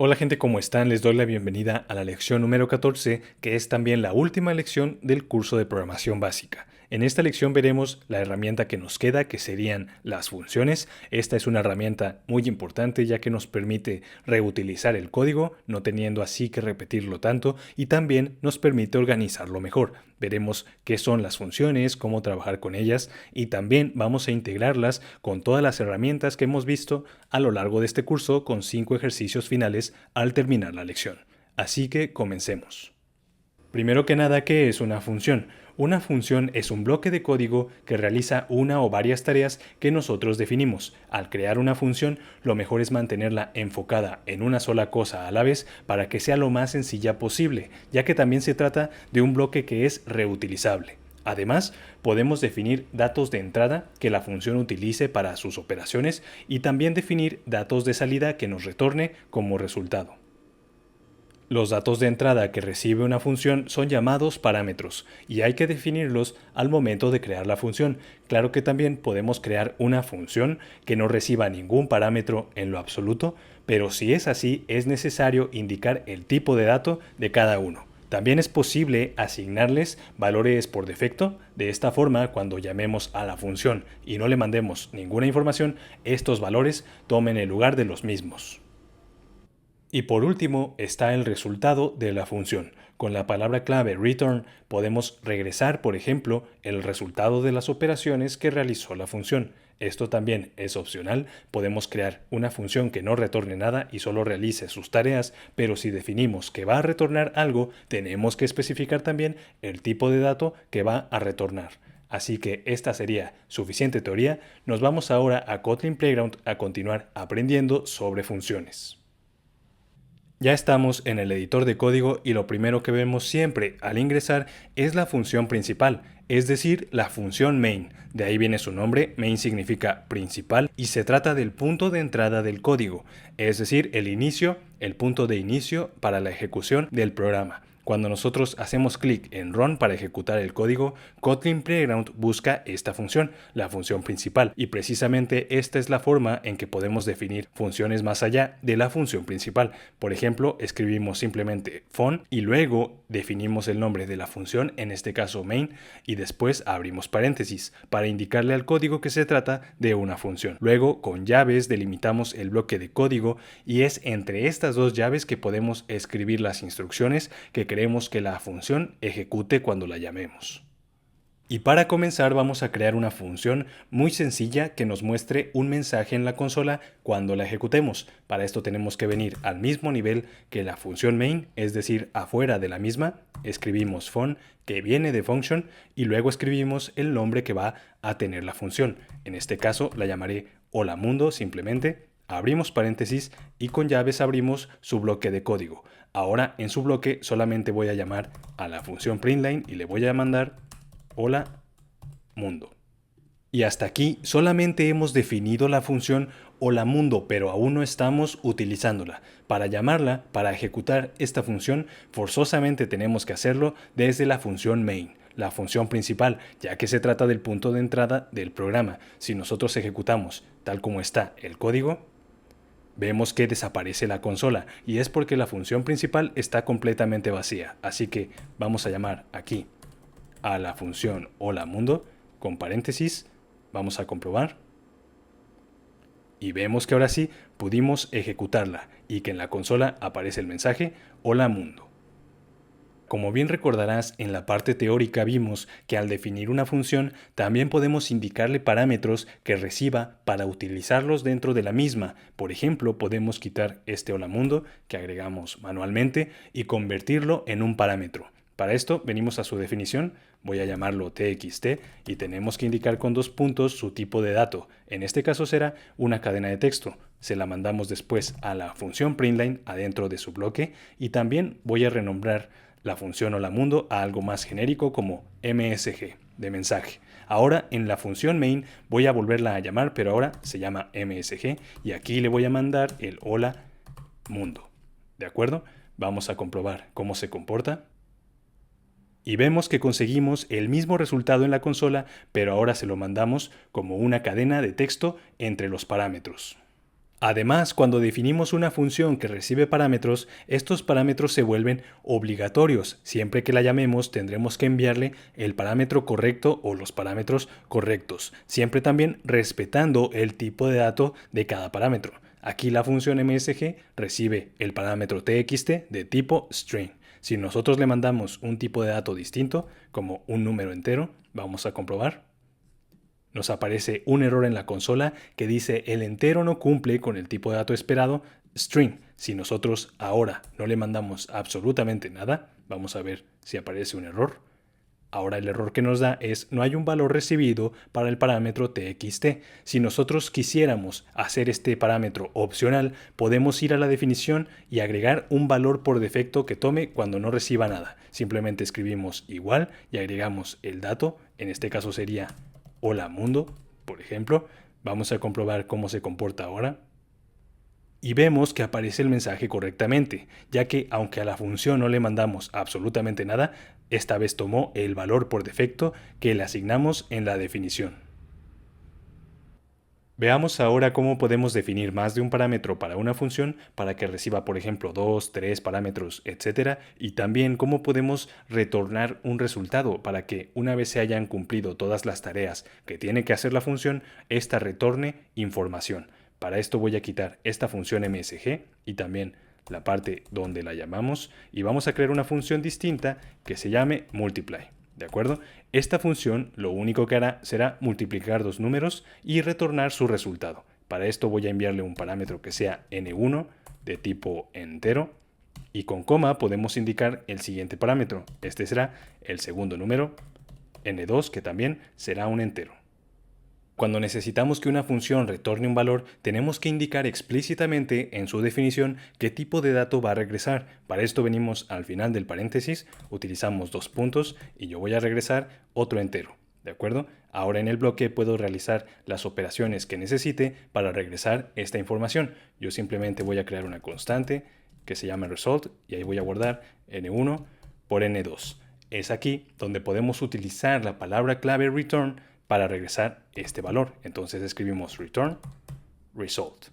Hola gente, ¿cómo están? Les doy la bienvenida a la lección número 14, que es también la última lección del curso de programación básica. En esta lección veremos la herramienta que nos queda, que serían las funciones. Esta es una herramienta muy importante ya que nos permite reutilizar el código, no teniendo así que repetirlo tanto, y también nos permite organizarlo mejor. Veremos qué son las funciones, cómo trabajar con ellas, y también vamos a integrarlas con todas las herramientas que hemos visto a lo largo de este curso con 5 ejercicios finales al terminar la lección. Así que comencemos. Primero que nada, ¿qué es una función? Una función es un bloque de código que realiza una o varias tareas que nosotros definimos. Al crear una función, lo mejor es mantenerla enfocada en una sola cosa a la vez para que sea lo más sencilla posible, ya que también se trata de un bloque que es reutilizable. Además, podemos definir datos de entrada que la función utilice para sus operaciones y también definir datos de salida que nos retorne como resultado. Los datos de entrada que recibe una función son llamados parámetros y hay que definirlos al momento de crear la función. Claro que también podemos crear una función que no reciba ningún parámetro en lo absoluto, pero si es así es necesario indicar el tipo de dato de cada uno. También es posible asignarles valores por defecto. De esta forma, cuando llamemos a la función y no le mandemos ninguna información, estos valores tomen el lugar de los mismos. Y por último está el resultado de la función. Con la palabra clave return podemos regresar, por ejemplo, el resultado de las operaciones que realizó la función. Esto también es opcional. Podemos crear una función que no retorne nada y solo realice sus tareas, pero si definimos que va a retornar algo, tenemos que especificar también el tipo de dato que va a retornar. Así que esta sería suficiente teoría. Nos vamos ahora a Kotlin Playground a continuar aprendiendo sobre funciones. Ya estamos en el editor de código y lo primero que vemos siempre al ingresar es la función principal, es decir, la función main. De ahí viene su nombre, main significa principal y se trata del punto de entrada del código, es decir, el inicio, el punto de inicio para la ejecución del programa. Cuando nosotros hacemos clic en Run para ejecutar el código, Kotlin Playground busca esta función, la función principal, y precisamente esta es la forma en que podemos definir funciones más allá de la función principal. Por ejemplo, escribimos simplemente fun y luego definimos el nombre de la función, en este caso main, y después abrimos paréntesis para indicarle al código que se trata de una función. Luego, con llaves delimitamos el bloque de código y es entre estas dos llaves que podemos escribir las instrucciones que queremos que la función ejecute cuando la llamemos. Y para comenzar vamos a crear una función muy sencilla que nos muestre un mensaje en la consola cuando la ejecutemos. Para esto tenemos que venir al mismo nivel que la función main, es decir, afuera de la misma, escribimos fun que viene de function y luego escribimos el nombre que va a tener la función. En este caso la llamaré hola mundo simplemente. Abrimos paréntesis y con llaves abrimos su bloque de código. Ahora en su bloque solamente voy a llamar a la función println y le voy a mandar hola mundo. Y hasta aquí solamente hemos definido la función hola mundo, pero aún no estamos utilizándola. Para llamarla, para ejecutar esta función, forzosamente tenemos que hacerlo desde la función main, la función principal, ya que se trata del punto de entrada del programa. Si nosotros ejecutamos tal como está el código, vemos que desaparece la consola y es porque la función principal está completamente vacía. Así que vamos a llamar aquí a la función hola mundo con paréntesis, vamos a comprobar y vemos que ahora sí pudimos ejecutarla y que en la consola aparece el mensaje hola mundo. Como bien recordarás, en la parte teórica vimos que al definir una función también podemos indicarle parámetros que reciba para utilizarlos dentro de la misma. Por ejemplo, podemos quitar este hola mundo que agregamos manualmente y convertirlo en un parámetro. Para esto venimos a su definición, voy a llamarlo txt y tenemos que indicar con 2 puntos su tipo de dato. En este caso será una cadena de texto. Se la mandamos después a la función println adentro de su bloque y también voy a renombrar la función hola mundo a algo más genérico como msg de mensaje. Ahora en la función main voy a volverla a llamar, pero ahora se llama msg y aquí le voy a mandar el hola mundo. ¿De acuerdo? Vamos a comprobar cómo se comporta. Y vemos que conseguimos el mismo resultado en la consola, pero ahora se lo mandamos como una cadena de texto entre los parámetros. Además, cuando definimos una función que recibe parámetros, estos parámetros se vuelven obligatorios. Siempre que la llamemos, tendremos que enviarle el parámetro correcto o los parámetros correctos, siempre también respetando el tipo de dato de cada parámetro. Aquí la función MSG recibe el parámetro txt de tipo string. Si nosotros le mandamos un tipo de dato distinto, como un número entero, vamos a comprobar. Nos aparece un error en la consola que dice el entero no cumple con el tipo de dato esperado string. Si nosotros ahora no le mandamos absolutamente nada, vamos a ver si aparece un error. Ahora el error que nos da es no hay un valor recibido para el parámetro txt. Si nosotros quisiéramos hacer este parámetro opcional, podemos ir a la definición y agregar un valor por defecto que tome cuando no reciba nada. Simplemente escribimos igual y agregamos el dato, en este caso sería hola mundo, por ejemplo. Vamos a comprobar cómo se comporta ahora. Y vemos que aparece el mensaje correctamente, ya que aunque a la función no le mandamos absolutamente nada, esta vez tomó el valor por defecto que le asignamos en la definición. Veamos ahora cómo podemos definir más de un parámetro para una función para que reciba, por ejemplo, 2, 3 parámetros, etc. Y también cómo podemos retornar un resultado para que una vez se hayan cumplido todas las tareas que tiene que hacer la función, esta retorne información. Para esto voy a quitar esta función MSG y también la parte donde la llamamos y vamos a crear una función distinta que se llame multiply. ¿De acuerdo? Esta función lo único que hará será multiplicar dos números y retornar su resultado. Para esto voy a enviarle un parámetro que sea n1 de tipo entero y con coma podemos indicar el siguiente parámetro. Este será el segundo número, n2, que también será un entero. Cuando necesitamos que una función retorne un valor, tenemos que indicar explícitamente en su definición qué tipo de dato va a regresar. Para esto venimos al final del paréntesis, utilizamos dos puntos y yo voy a regresar otro entero. ¿De acuerdo? Ahora en el bloque puedo realizar las operaciones que necesite para regresar esta información. Yo simplemente voy a crear una constante que se llama result y ahí voy a guardar n1 por n2. Es aquí donde podemos utilizar la palabra clave return para regresar este valor. Entonces escribimos return result.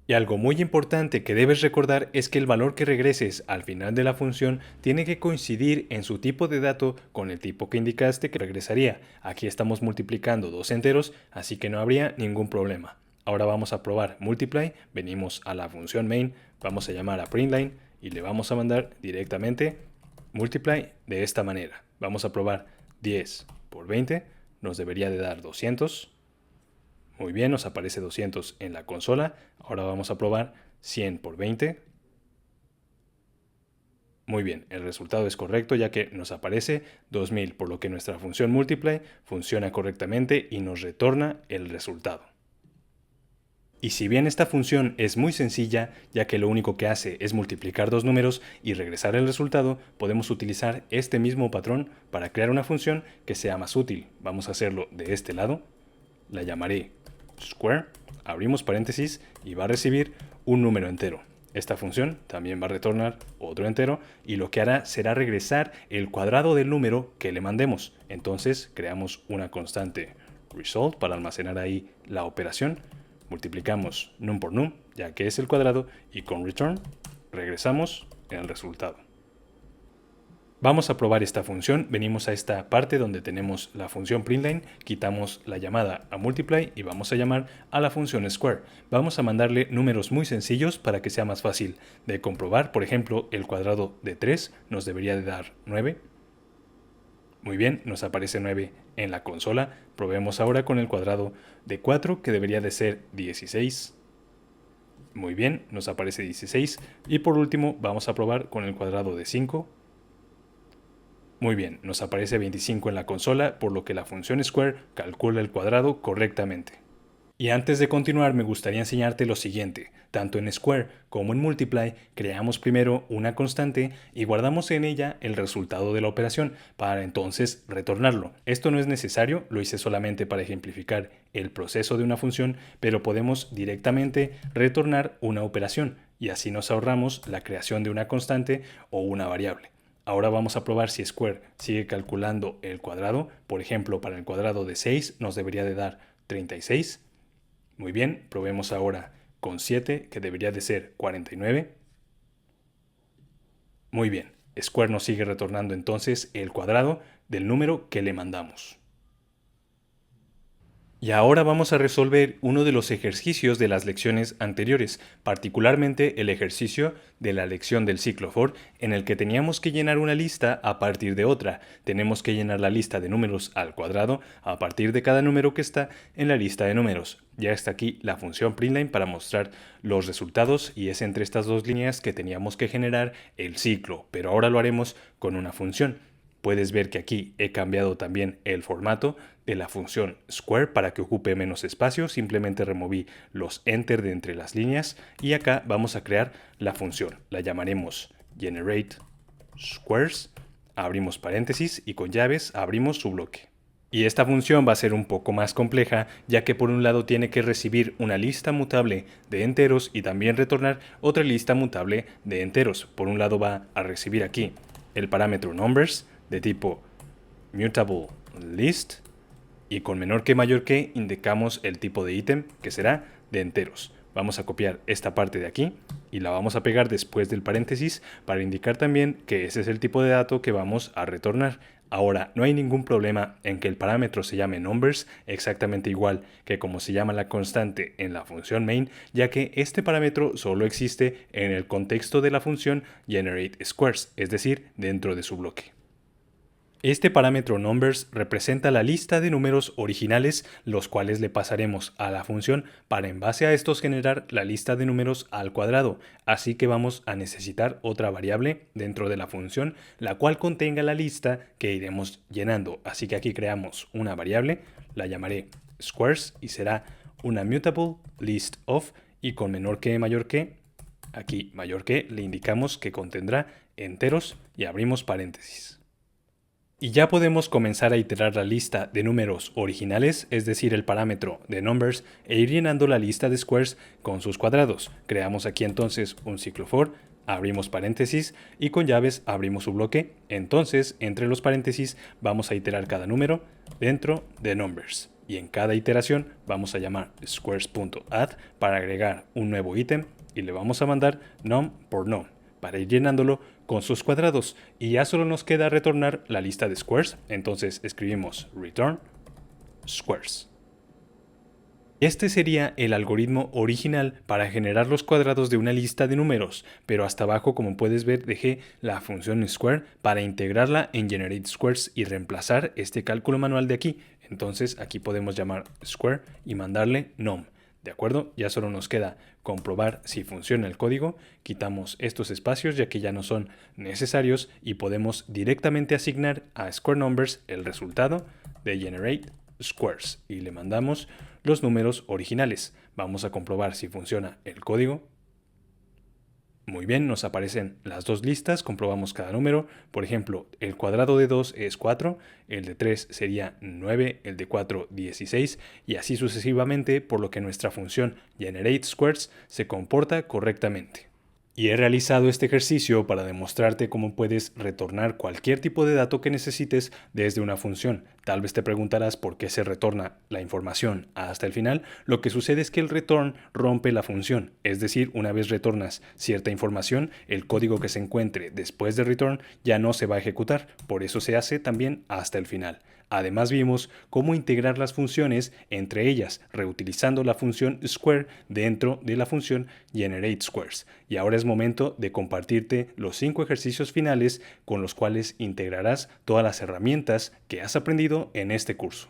Y algo muy importante que debes recordar es que el valor que regreses al final de la función tiene que coincidir en su tipo de dato con el tipo que indicaste que regresaría. Aquí estamos multiplicando dos enteros, así que no habría ningún problema. Ahora vamos a probar multiply, venimos a la función main, vamos a llamar a println y le vamos a mandar directamente multiply de esta manera. Vamos a probar 10 por 20. Nos debería de dar 200. Muy bien, nos aparece 200 en la consola. Ahora vamos a probar 100 por 20. Muy bien, el resultado es correcto ya que nos aparece 2000, por lo que nuestra función multiply funciona correctamente y nos retorna el resultado. Y si bien esta función es muy sencilla, ya que lo único que hace es multiplicar dos números y regresar el resultado, podemos utilizar este mismo patrón para crear una función que sea más útil. Vamos a hacerlo de este lado. La llamaré square, abrimos paréntesis y va a recibir un número entero. Esta función también va a retornar otro entero y lo que hará será regresar el cuadrado del número que le mandemos. Entonces creamos una constante result para almacenar ahí la operación. Multiplicamos num por num, ya que es el cuadrado, y con return regresamos el resultado. Vamos a probar esta función, venimos a esta parte donde tenemos la función println, quitamos la llamada a multiply y vamos a llamar a la función square. Vamos a mandarle números muy sencillos para que sea más fácil de comprobar. Por ejemplo, el cuadrado de 3 nos debería de dar 9. Muy bien, nos aparece 9 en la consola. Probemos ahora con el cuadrado de 4, que debería de ser 16. Muy bien, nos aparece 16. Y por último, vamos a probar con el cuadrado de 5. Muy bien, nos aparece 25 en la consola, por lo que la función square calcula el cuadrado correctamente. Y antes de continuar me gustaría enseñarte lo siguiente. Tanto en Square como en Multiply creamos primero una constante y guardamos en ella el resultado de la operación para entonces retornarlo. Esto no es necesario, lo hice solamente para ejemplificar el proceso de una función, pero podemos directamente retornar una operación y así nos ahorramos la creación de una constante o una variable. Ahora vamos a probar si Square sigue calculando el cuadrado. Por ejemplo, para el cuadrado de 6 nos debería de dar 36. Muy bien, probemos ahora con 7, que debería de ser 49. Muy bien, Square nos sigue retornando entonces el cuadrado del número que le mandamos. Y ahora vamos a resolver uno de los ejercicios de las lecciones anteriores, particularmente el ejercicio de la lección del ciclo for, en el que teníamos que llenar una lista a partir de otra. Tenemos que llenar la lista de números al cuadrado a partir de cada número que está en la lista de números. Ya está aquí la función println para mostrar los resultados y es entre estas dos líneas que teníamos que generar el ciclo, pero ahora lo haremos con una función. Puedes ver que aquí he cambiado también el formato de la función square para que ocupe menos espacio. Simplemente removí los enter de entre las líneas y acá vamos a crear la función. La llamaremos generate squares, abrimos paréntesis y con llaves abrimos su bloque. Y esta función va a ser un poco más compleja, ya que por un lado tiene que recibir una lista mutable de enteros y también retornar otra lista mutable de enteros. Por un lado va a recibir aquí el parámetro numbers de tipo mutable list y con menor que mayor que indicamos el tipo de ítem que será de enteros. Vamos a copiar esta parte de aquí y la vamos a pegar después del paréntesis para indicar también que ese es el tipo de dato que vamos a retornar. Ahora, no hay ningún problema en que el parámetro se llame numbers exactamente igual que como se llama la constante en la función main, ya que este parámetro solo existe en el contexto de la función generate squares, es decir, dentro de su bloque. Este parámetro numbers representa la lista de números originales, los cuales le pasaremos a la función para en base a estos generar la lista de números al cuadrado. Así que vamos a necesitar otra variable dentro de la función, la cual contenga la lista que iremos llenando. Así que aquí creamos una variable, la llamaré squares y será una mutable list of y con menor que mayor que, aquí mayor que le indicamos que contendrá enteros y abrimos paréntesis. Y ya podemos comenzar a iterar la lista de números originales, es decir, el parámetro de numbers, e ir llenando la lista de squares con sus cuadrados. Creamos aquí entonces un ciclo for, abrimos paréntesis y con llaves abrimos su bloque. Entonces, entre los paréntesis vamos a iterar cada número dentro de numbers. Y en cada iteración vamos a llamar squares.add para agregar un nuevo ítem y le vamos a mandar num por num para ir llenándolo con sus cuadrados y ya solo nos queda retornar la lista de squares. Entonces escribimos return squares. Este sería el algoritmo original para generar los cuadrados de una lista de números, pero hasta abajo, como puedes ver, dejé la función square para integrarla en generate squares y reemplazar este cálculo manual de aquí. Entonces aquí podemos llamar square y mandarle num. ¿De acuerdo? Ya solo nos queda comprobar si funciona el código. Quitamos estos espacios ya que ya no son necesarios y podemos directamente asignar a square numbers el resultado de generate squares y le mandamos los números originales. Vamos a comprobar si funciona el código. Muy bien, nos aparecen las dos listas, comprobamos cada número. Por ejemplo, el cuadrado de 2 es 4, el de 3 sería 9, el de 4 16 y así sucesivamente, por lo que nuestra función generateSquares se comporta correctamente. Y he realizado este ejercicio para demostrarte cómo puedes retornar cualquier tipo de dato que necesites desde una función. Tal vez te preguntarás por qué se retorna la información hasta el final. Lo que sucede es que el return rompe la función, es decir, una vez retornas cierta información, el código que se encuentre después de return ya no se va a ejecutar, por eso se hace también hasta el final. Además vimos cómo integrar las funciones entre ellas, reutilizando la función square dentro de la función generateSquares. Y ahora es momento de compartirte los 5 ejercicios finales con los cuales integrarás todas las herramientas que has aprendido en este curso.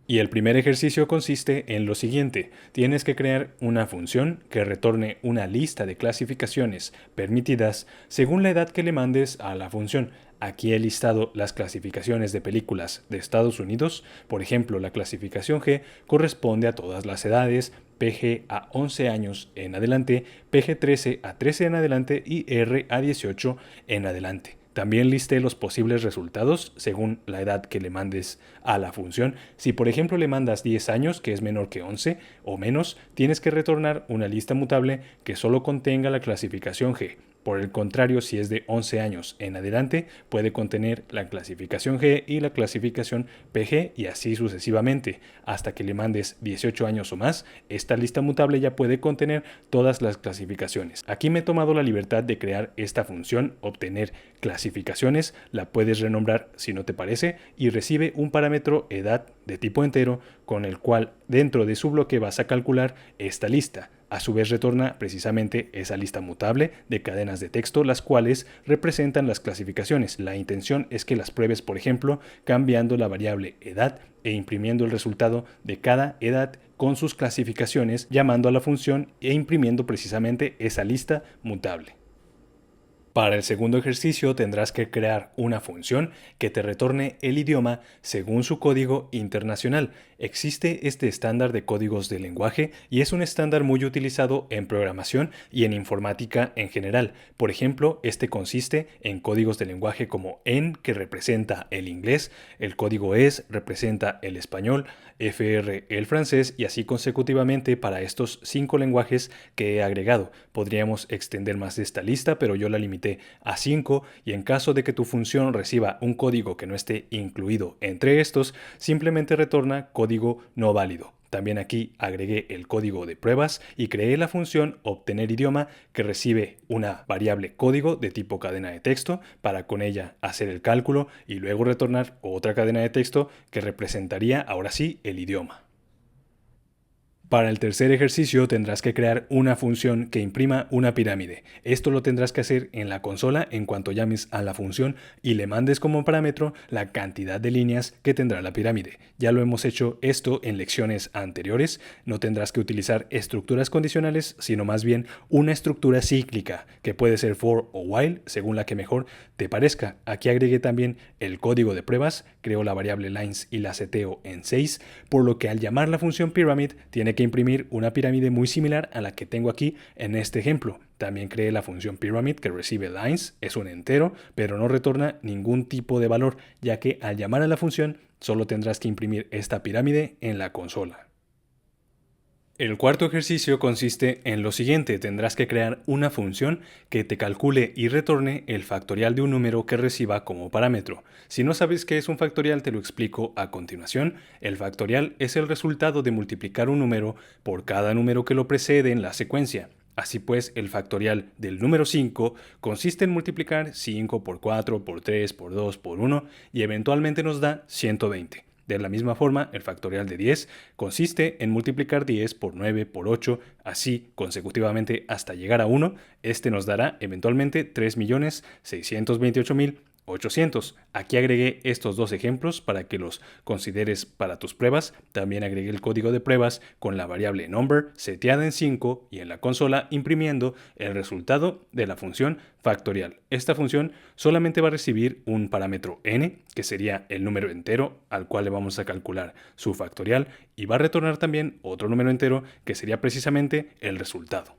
Y el primer ejercicio consiste en lo siguiente. Tienes que crear una función que retorne una lista de clasificaciones permitidas según la edad que le mandes a la función. Aquí he listado las clasificaciones de películas de Estados Unidos. Por ejemplo, la clasificación G corresponde a todas las edades, PG a 11 años en adelante, PG 13 a 13 en adelante y R a 18 en adelante. También listé los posibles resultados según la edad que le mandes a la función. Si por ejemplo le mandas 10 años, que es menor que 11 o menos, tienes que retornar una lista mutable que solo contenga la clasificación G. Por el contrario, si es de 11 años en adelante, puede contener la clasificación G y la clasificación PG y así sucesivamente. Hasta que le mandes 18 años o más, esta lista mutable ya puede contener todas las clasificaciones. Aquí me he tomado la libertad de crear esta función, obtener clasificaciones, la puedes renombrar si no te parece y recibe un parámetro edad de tipo entero con el cual dentro de su bloque vas a calcular esta lista. A su vez retorna precisamente esa lista mutable de cadenas de texto, las cuales representan las clasificaciones. La intención es que las pruebes, por ejemplo, cambiando la variable edad e imprimiendo el resultado de cada edad con sus clasificaciones, llamando a la función e imprimiendo precisamente esa lista mutable. Para el segundo ejercicio tendrás que crear una función que te retorne el idioma según su código internacional. Existe este estándar de códigos de lenguaje y es un estándar muy utilizado en programación y en informática en general. Por ejemplo, este consiste en códigos de lenguaje como EN, que representa el inglés, el código ES representa el español, FR el francés y así consecutivamente para estos 5 lenguajes que he agregado. Podríamos extender más de esta lista, pero yo la limité a 5 y en caso de que tu función reciba un código que no esté incluido entre estos, simplemente retorna código no válido. También aquí agregué el código de pruebas y creé la función obtener idioma que recibe una variable código de tipo cadena de texto para con ella hacer el cálculo y luego retornar otra cadena de texto que representaría ahora sí el idioma. Para el tercer ejercicio tendrás que crear una función que imprima una pirámide. Esto lo tendrás que hacer en la consola en cuanto llames a la función y le mandes como parámetro la cantidad de líneas que tendrá la pirámide. Ya lo hemos hecho esto en lecciones anteriores. No tendrás que utilizar estructuras condicionales, sino más bien una estructura cíclica, que puede ser for o while, según la que mejor te parezca. Aquí agregué también el código de pruebas, creo la variable lines y la seteo en 6, por lo que al llamar la función pyramid tiene que imprimir una pirámide muy similar a la que tengo aquí en este ejemplo. También creé la función pyramid que recibe lines, es un entero, pero no retorna ningún tipo de valor, ya que al llamar a la función solo tendrás que imprimir esta pirámide en la consola. El cuarto ejercicio consiste en lo siguiente: tendrás que crear una función que te calcule y retorne el factorial de un número que reciba como parámetro. Si no sabes qué es un factorial, te lo explico a continuación. El factorial es el resultado de multiplicar un número por cada número que lo precede en la secuencia. Así pues, el factorial del número 5 consiste en multiplicar 5 por 4, por 3, por 2, por 1 y eventualmente nos da 120. De la misma forma, el factorial de 10 consiste en multiplicar 10 por 9 por 8, así consecutivamente hasta llegar a 1. Este nos dará eventualmente 3.628.800. Aquí agregué estos dos ejemplos para que los consideres para tus pruebas. También agregué el código de pruebas con la variable number seteada en 5 y en la consola imprimiendo el resultado de la función factorial. Esta función solamente va a recibir un parámetro n, que sería el número entero al cual le vamos a calcular su factorial, y va a retornar también otro número entero que sería precisamente el resultado.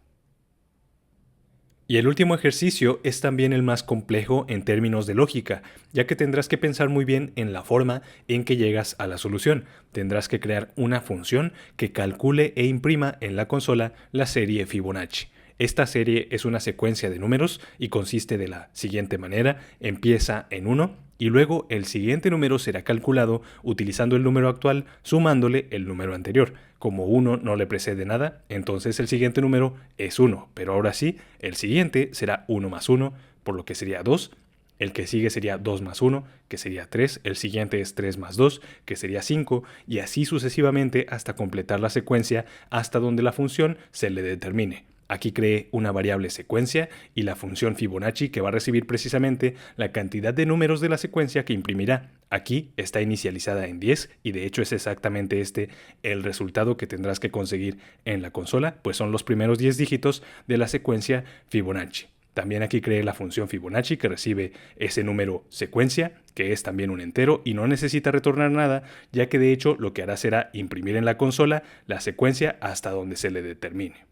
Y el último ejercicio es también el más complejo en términos de lógica, ya que tendrás que pensar muy bien en la forma en que llegas a la solución. Tendrás que crear una función que calcule e imprima en la consola la serie Fibonacci. Esta serie es una secuencia de números y consiste de la siguiente manera: empieza en 1 y luego el siguiente número será calculado utilizando el número actual sumándole el número anterior. Como 1 no le precede nada, entonces el siguiente número es 1, pero ahora sí, el siguiente será 1 más 1, por lo que sería 2. El que sigue sería 2 más 1, que sería 3. El siguiente es 3 más 2, que sería 5. Y así sucesivamente hasta completar la secuencia hasta donde la función se le determine. Aquí creé una variable secuencia y la función Fibonacci que va a recibir precisamente la cantidad de números de la secuencia que imprimirá. Aquí está inicializada en 10 y de hecho es exactamente este el resultado que tendrás que conseguir en la consola, pues son los primeros 10 dígitos de la secuencia Fibonacci. También aquí creé la función Fibonacci que recibe ese número secuencia, que es también un entero y no necesita retornar nada, ya que de hecho lo que hará será imprimir en la consola la secuencia hasta donde se le determine.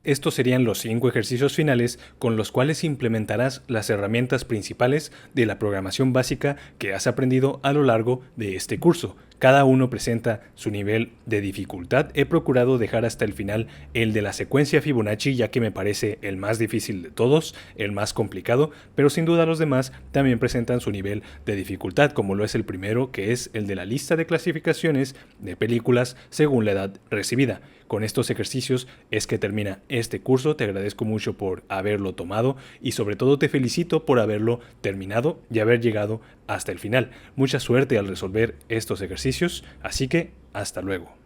Estos serían los 5 ejercicios finales con los cuales implementarás las herramientas principales de la programación básica que has aprendido a lo largo de este curso. Cada uno presenta su nivel de dificultad. He procurado dejar hasta el final el de la secuencia Fibonacci, ya que me parece el más difícil de todos, el más complicado, pero sin duda los demás también presentan su nivel de dificultad, como lo es el primero, que es el de la lista de clasificaciones de películas según la edad recibida. Con estos ejercicios es que termina este curso. Te agradezco mucho por haberlo tomado y sobre todo te felicito por haberlo terminado y haber llegado hasta el final. Mucha suerte al resolver estos ejercicios, así que hasta luego.